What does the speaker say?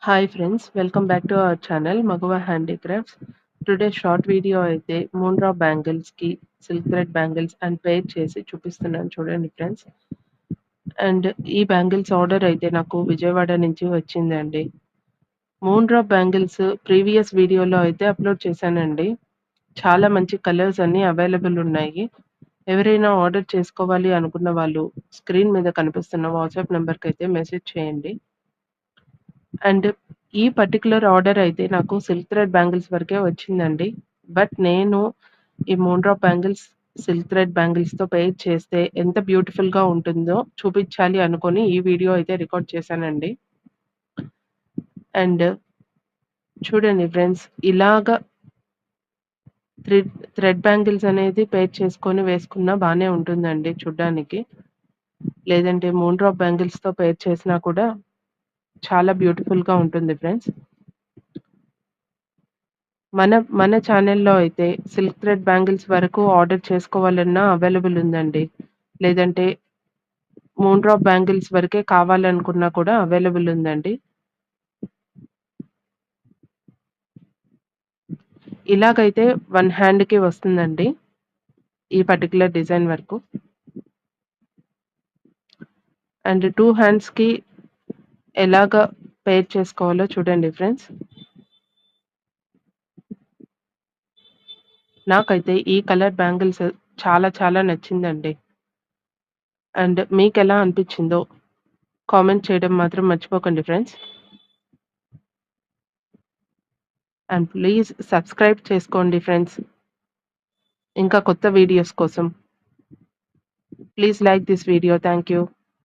Hi friends, welcome back to our channel Magava Handicrafts. Today's short video అయితే మూన్రా bangles కి silk thread bangles and పేర్ చేసి చూపిస్తున్నాను చూడండి friends. And ఈ bangles order అయితే నాకు విజయవాడ నుంచి వచ్చిందండి. మూన్రా బ్యాంగిల్స్ ప్రీవియస్ వీడియోలో అయితే అప్లోడ్ చేశానండి. చాలా మంచి కలర్స్ అన్ని అవైలబుల్ ఉన్నాయి. ఎవరైనా ఆర్డర్ చేసుకోవాలి అనుకున్న వాళ్ళు స్క్రీన్ మీద కనిపిస్తున్న వాట్సాప్ నెంబర్కి అయితే మెసేజ్ చేయండి. అండ్ ఈ పర్టిక్యులర్ ఆర్డర్ అయితే నాకు సిల్క్ థ్రెడ్ బ్యాంగిల్స్ వరకే వచ్చిందండి. బట్ నేను ఈ మూన్‌డ్రాప్ బ్యాంగిల్స్ సిల్క్ థ్రెడ్ బ్యాంగిల్స్‌తో పెయిర్ చేస్తే ఎంత బ్యూటిఫుల్‌గా ఉంటుందో చూపించాలి అనుకోని ఈ వీడియో అయితే రికార్డ్ చేశానండి. అండ్ చూడండి ఫ్రెండ్స్, ఇలాగ థ్రెడ్ బ్యాంగిల్స్ అనేది పెయిర్ చేసుకొని వేసుకున్నా బానే ఉంటుందండి చూడ్డానికి. లేదంటే మూన్‌డ్రాప్ బ్యాంగిల్స్‌తో పెయిర్ చేసినా కూడా చాలా బ్యూటిఫుల్‌గా ఉంటుంది ఫ్రెండ్స్. మన ఛానెల్‌లో అయితే సిల్క్ థ్రెడ్ బ్యాంగిల్స్ వరకు ఆర్డర్ చేసుకోవాలన్నా అవైలబుల్ ఉందండి. లేదంటే మూన్‌డ్రాప్ బ్యాంగిల్స్ వరకే కావాలనుకున్నా కూడా అవైలబుల్ ఉందండి. ఇలాగైతే 1 హ్యాండ్‌కి వస్తుందండి ఈ పర్టిక్యులర్ డిజైన్ వరకు. అండ్ 2 హ్యాండ్స్‌కి ఎలాగా పెయిర్ చేసుకోవాలో చూడండి ఫ్రెండ్స్. నాకైతే ఈ కలర్ బ్యాంగిల్స్ చాలా చాలా నచ్చిందండి. అండ్ మీకెలా అనిపించిందో కామెంట్ చేయడం మాత్రం మర్చిపోకండి ఫ్రెండ్స్. అండ్ ప్లీజ్ సబ్స్క్రైబ్ చేసుకోండి ఫ్రెండ్స్. ఇంకా కొత్త వీడియోస్ కోసం. Please like this video. Thank you.